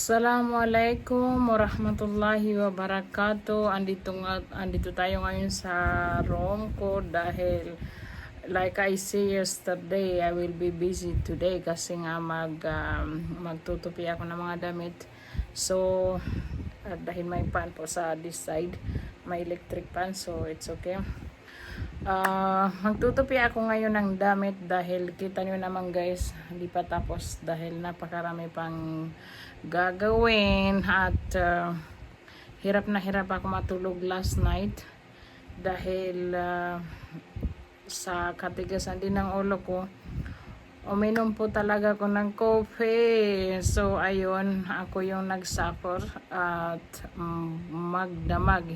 Assalamualaikum warahmatullahi wabarakatuh. Andito tayo ngayon sa room ko dahil like I say yesterday, I will be busy today kasi nga magtutupi ako ng mga damit. So dahil may pan po sa this side, may electric pan, so it's okay. Magtutupi ako ngayon ng damit dahil kita nyo naman guys, hindi pa tapos dahil napakarami pang gagawin at hirap na hirap ako matulog last night dahil sa katigasan din ng ulo ko. Uminom po talaga ako ng coffee. So ayun, ako yung nagsuffer at magdamag.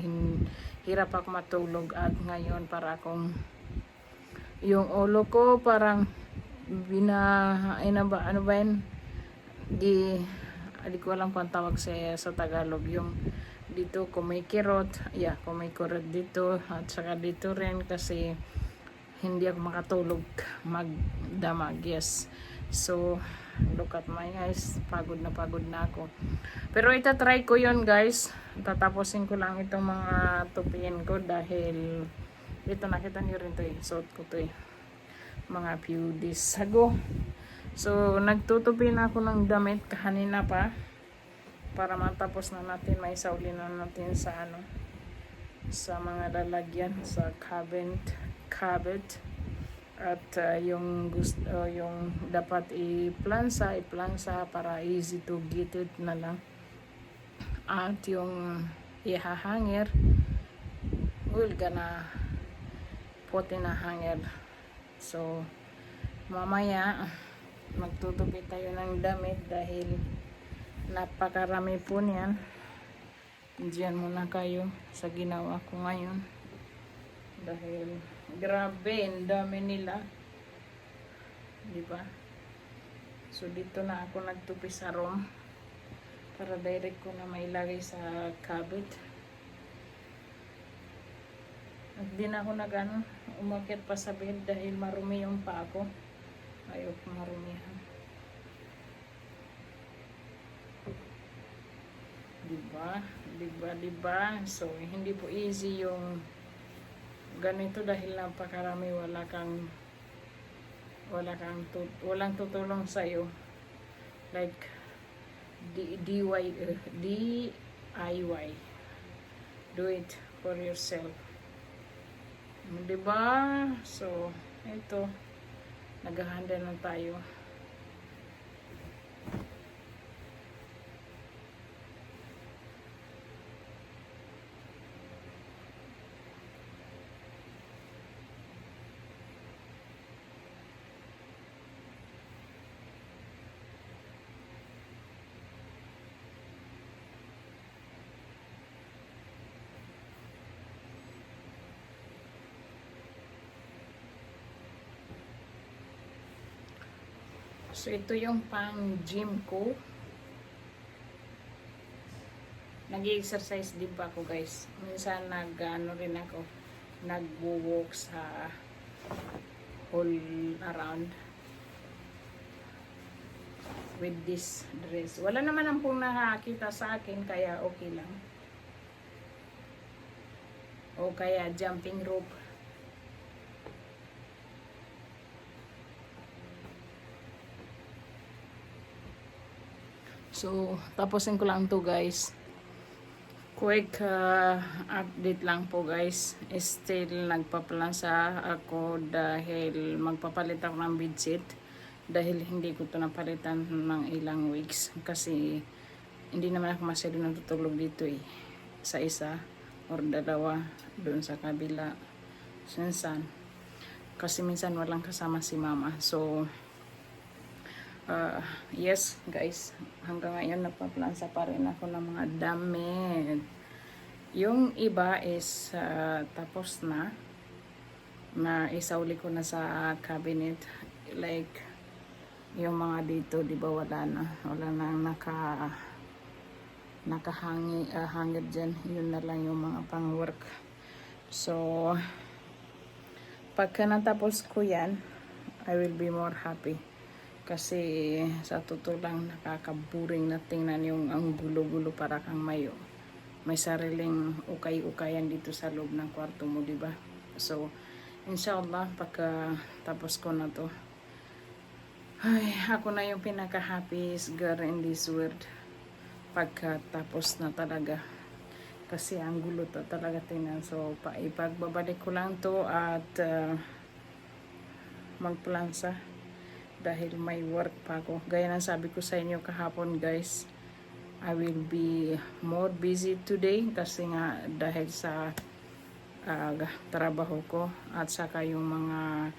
Hirap ako matulog at ngayon para akong yung ulo ko parang ano ba yun? Di ko alam kung tawag sa Tagalog, yung dito kumikirot, kumikirot dito at saka dito rin kasi hindi ako makatulog magdamag. Yes, so look at my eyes, pagod na ako, pero itatry ko yon guys. Tatapusin ko lang itong mga tupiin ko dahil ito, nakita niyo rin to suot ko to mga few days ago. So nagtutupi na ako ng damit kanina pa para matapos na natin, may sauli na natin sa sa mga lalagyan sa cabinet at yung dapat iplansa para easy to get it na lang, at yung ihahanger we're gonna put in a hanger. So mamaya magtutupi tayo ng damit dahil napakarami po niyan. Diyan muna kayo sa ginawa ko ngayon dahil grabe, ang dami nila, di ba? So dito na ako nagtupi sa room para direct ko na mailagay sa cabinet. At di na ako umakyat pa sa bed dahil marumi yung paa ko. Ayoko marumihan. Diba? So hindi po easy yung ganito dahil napakarami, walang tutulong sa iyo, like DIY, do it for yourself, diba? So ito, naghahanda na tayo. So ito yung pang gym ko. Nag-exercise din pa ako guys. Minsan rin ako, nagwo-walk sa all around with this dress. Wala naman ang pong nakakita sa akin kaya okay lang. O kaya jumping rope. So, tapusin ko lang to guys. Quick update lang po guys. Still nagpaplansa ako dahil magpapalit ako ng bedsheet. Dahil hindi ko to napalitan ng ilang weeks. Kasi hindi naman ako masyado natutulog dito sa isa or dalawa doon sa kabila. Minsan. Kasi minsan walang kasama si mama. So, yes guys, hanggang ngayon napaplansa pa rin ako ng mga damit. Yung iba is tapos na isauli ko na sa cabinet, like yung mga dito, di ba, wala na hanger dyan. Yun na lang yung mga pang work. So pagka natapos ko yan, I will be more happy Kasi sa totoo lang nakakaburing na tingnan yung ang gulo-gulo para kang may sariling ukay-ukayan dito sa loob ng kwarto mo, di ba? So, inshallah, pagka tapos ko na to, ay, ako na yung pinaka-happiest girl in this world. Pagka tapos na talaga. Kasi ang gulo to talaga tingnan. So, ipagbabalik ko lang to at magplansa. Dahil may work pa ako. Gaya ng sabi ko sa inyo kahapon, guys, I will be more busy today kasi nga dahil sa trabaho ko at saka yung mga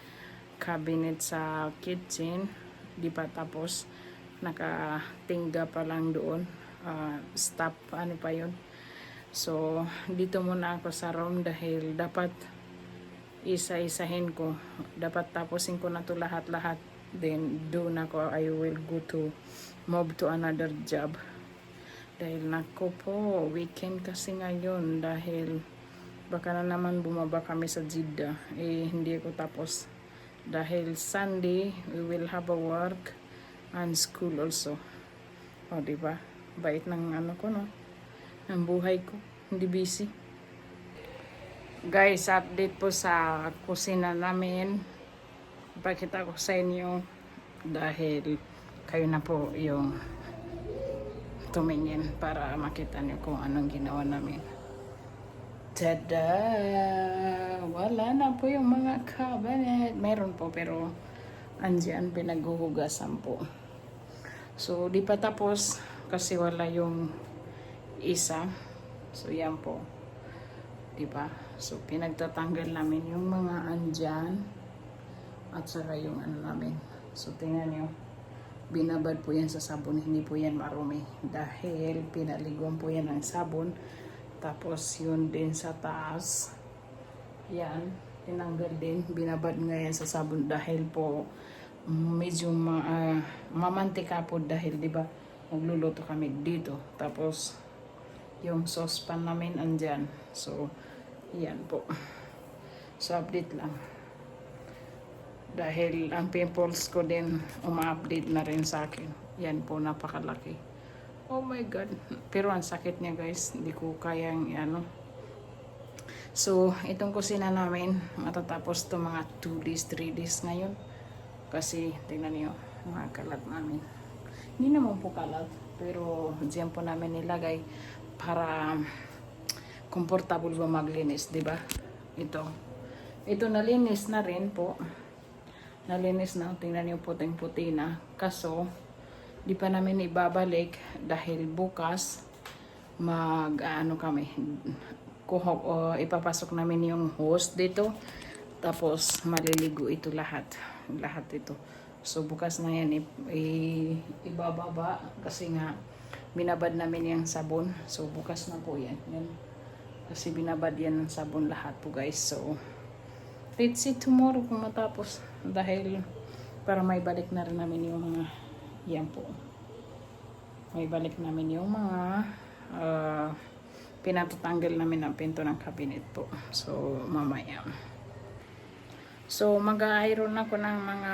cabinet sa kitchen di pa tapos, nakatingga pa lang doon, stop ano pa yun. So dito muna ako sa room dahil dapat isa-isahin ko, dapat tapusin ko na to lahat-lahat, then doon ako I will go to move to another job. Dahil nako po, weekend kasi ngayon dahil baka na naman bumaba kami sa Jeddah. Hindi ako tapos. Dahil Sunday, we will have a work and school also. O, diba? Bait ng ano ko, no? Ng buhay ko. Hindi busy. Guys, update po sa kusina namin. Ipakita ko sa inyo dahil kayo na po yung tumingin para makita niyo kung anong ginawa namin. Tada! Wala na po yung mga cabinet. Meron po pero andyan pinaghuhugasan po. So di pa tapos kasi wala yung isa. So yan po. Diba? So pinagtatanggal namin yung mga andyan at saka yung ano namin. So tingnan nyo. Binabad po yan sa sabon, hindi po yan marumi dahil pinaliguan po yan ng sabon. Tapos yun din sa taas, yan, tinanggal din, binabad nga yan sa sabon dahil po medyo mamantika po dahil diba magluluto kami dito. Tapos yung saucepan namin andyan. So yan po. So update lang. Dahil ang pimples ko din uma-update na rin sa akin. Yan po, napakalaki. Oh my God. Pero ang sakit niya guys. Hindi ko kayang ano. So, itong kusina namin, matatapos to mga 2 days, 3 days ngayon. Kasi, tingnan niyo, mga kalat namin. Hindi naman po kalat. Pero, diyan po namin nilagay para komportable ba maglinis, diba? Ito nalinis na rin po. Nalinis na, tingnan niyo puting-puti na. Kaso, di pa namin ibabalik dahil bukas ipapasok namin yung hose dito. Tapos maliligo ito lahat ito. So bukas na yan ibababa kasi nga binabad namin yung sabon. So bukas na po yan. Kasi binabad yan ng sabon lahat po guys. So let's see tomorrow kung matapos. Dahil para may balik na rin namin yung mga yan po. May balik namin yung mga pinatatanggal namin ng pinto ng cabinet po. So mamaya. So mag-iron ako ng mga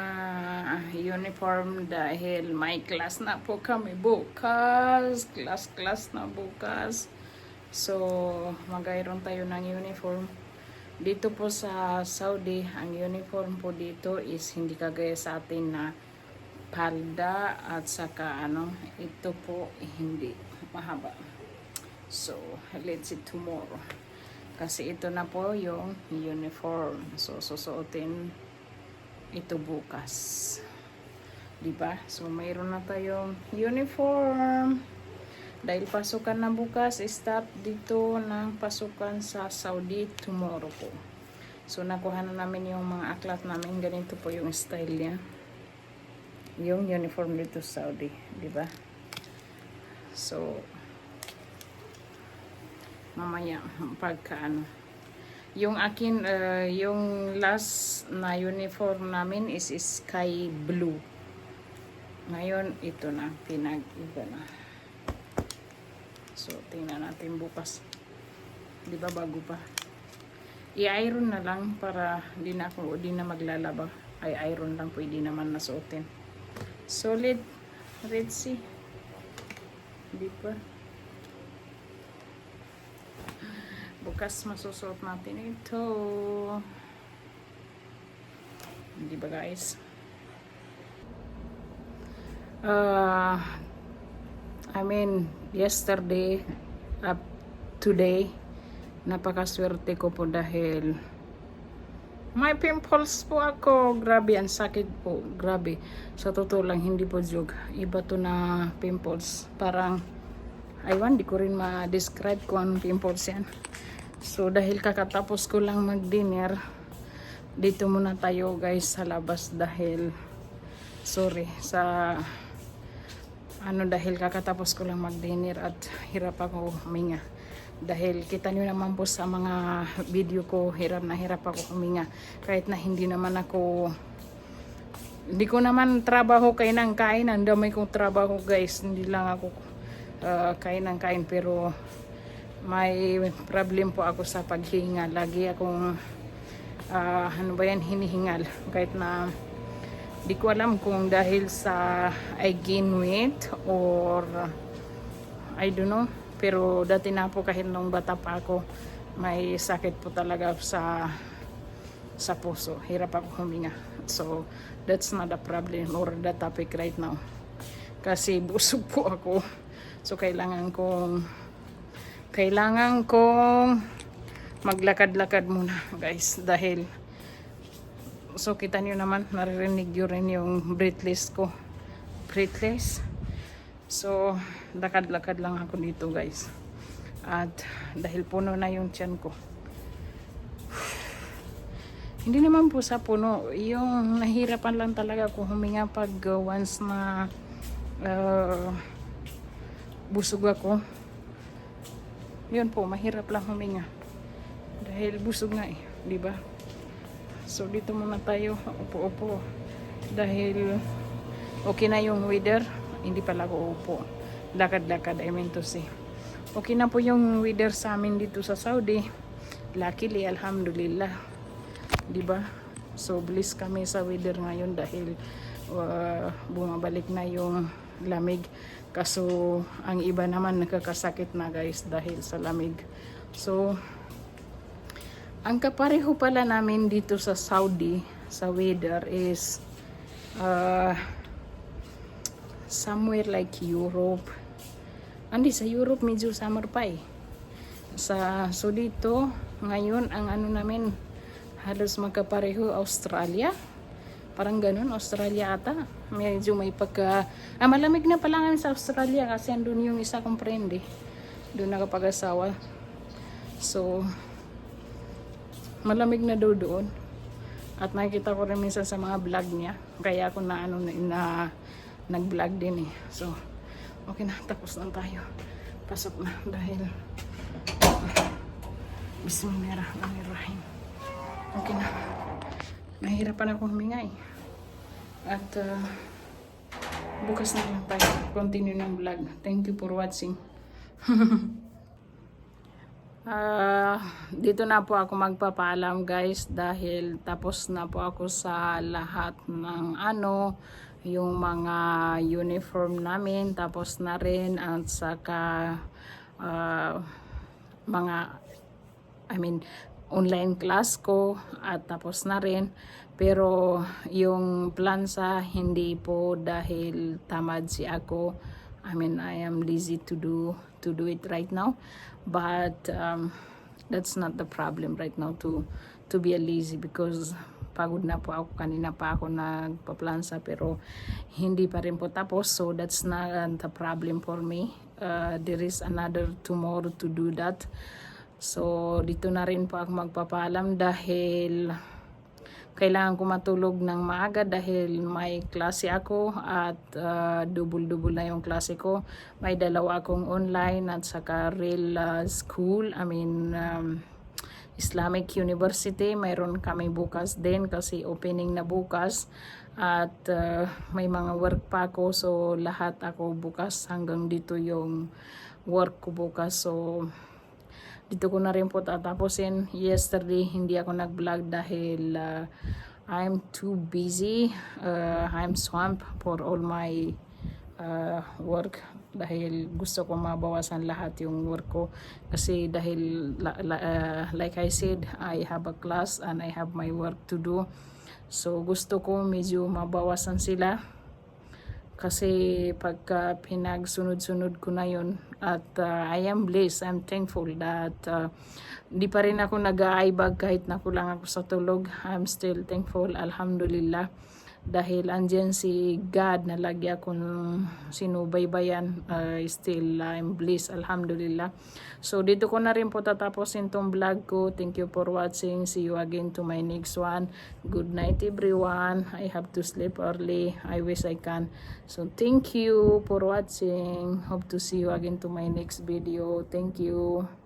uniform dahil may class na po kami bukas. Class na bukas. So mag-iron tayo ng uniform. Dito po sa Saudi, ang uniform po dito is hindi kagaya sa atin na palda at saka ito po hindi mahaba. So, let's see tomorrow. Kasi ito na po yung uniform. So, susuotin ito bukas. Diba? So, mayroon na tayong uniform. Dahil pasukan na bukas, start dito ng pasukan sa Saudi tomorrow po. So, nakuha na namin yung mga aklat namin. Ganito po yung style niya. Yung uniform dito sa Saudi. Diba? So, mamaya, pagka yung akin, yung last na uniform namin is sky blue. Ngayon, ito na. Pinag-iba na. So, tingnan natin bukas. Di ba bago pa? I-iron na lang para di na maglalaba. Ay, iron lang pwede naman nasuotin. Solid Red Sea. Hindi pa. Bukas masusuot natin ito. Hindi ba guys? I mean, yesterday up today, napakaswerte ko po dahil may pimples po ako. Grabe, ang sakit po. Grabe. Sa totoo lang, hindi po joke. Iba to na pimples. Parang, aywan, di ko rin ma-describe kung anong pimples yan. So, dahil kakatapos ko lang mag-dinner, dito muna tayo guys sa labas dahil, sorry, dahil kakatapos ko lang mag-dinner at hirap ako huminga. Dahil kita nyo naman po sa mga video ko, hirap ako huminga. Kahit na hindi ko naman trabaho kain ng kain. Ang dami kong trabaho guys. Hindi lang ako kain ng kain. Pero may problem po ako sa paghinga. Lagi akong hinihingal. Kahit na di ko alam kung dahil sa I gain weight or I don't know. Pero dati na po kahit nung bata pa ako, may sakit po talaga sa puso. Hirap ako huminga. So, that's not a problem or the topic right now. Kasi busog po ako. So, kailangan kong maglakad-lakad muna, guys. Dahil, so kita nyo naman, naririnig nyo rin yung breathless ko. Breathless. So, lakad-lakad lang ako dito guys. At dahil puno na yung tiyan ko. Hindi naman po sa puno. Yung nahirapan lang talaga ako huminga pag once na busog ako. Yun po, mahirap lang huminga. Dahil busog nga eh. Diba? So, dito muna tayo. Upo-upo. Dahil okay na yung weather. Hindi pala ako upo. Lakad-lakad, I mean to say. Okay na po yung weather sa amin dito sa Saudi. Luckily, alhamdulillah. Diba? So, bliss kami sa weather ngayon dahil bumabalik na yung lamig. Kaso, ang iba naman nakakasakit na guys dahil sa lamig. So, ang kapareho pala namin dito sa Saudi, sa weather is somewhere like Europe. Andi sa Europe medyo summer pa eh. So dito ngayon ang ano namin halos magkapareho Australia. Parang ganun, Australia ata. Medyo may malamig na pala ngayon sa Australia kasi andun yung isa kong friend eh. Doon nakapag-asawa. So malamig na daw doon. At nakikita ko rin minsan sa mga vlog niya. Kaya ako nag-vlog din eh. So, okay na. Tapos na tayo. Pasok na. Dahil Bismillahirrahmanirrahim. Okay na. Nahihirapan ako huminga eh. At bukas na lang tayo. Continue ng vlog. Thank you for watching. Dito na po ako magpapaalam guys dahil tapos na po ako sa lahat ng yung mga uniform namin, tapos na rin at saka mga online class ko at tapos na rin. Pero yung plansa hindi po dahil tamad si ako. I am lazy to do it right now. But that's not the problem right now to be a lazy because pagod na po ako. Kanina pa ako nagpa-plansa pero hindi pa rin po tapos. So that's not the problem for me. There is another tomorrow to do that. So dito na rin po ako magpapaalam dahil kailangan ko matulog ng maaga dahil may klase ako at double na yung klase ko. May dalawa akong online at saka real school. Islamic University. Mayroon kami bukas din kasi opening na bukas. At may mga work pa ako. So lahat ako bukas hanggang dito yung work ko bukas. So dito ko na rin po tatapusin. Yesterday hindi ako nag-vlog dahil I'm too busy. I'm swamped for all my work dahil gusto ko mabawasan lahat yung work ko kasi dahil like I said, I have a class and I have my work to do, so gusto ko medyo mabawasan sila kasi pagka pinagsunod-sunod ko na yun at I am blessed, I'm thankful that di pa rin ako nag-aaibag kahit nakulang ako sa tulog. I'm still thankful, alhamdulillah, dahil andyan si God na lagi akong sinubaybayan. Still I'm blessed, alhamdulillah. So dito ko na rin po tatapusin tong vlog ko. Thank you for watching. See you again to my next one. Good night everyone. I have to sleep early. I wish I can. So thank you for watching. Hope to see you again to my next video. Thank you.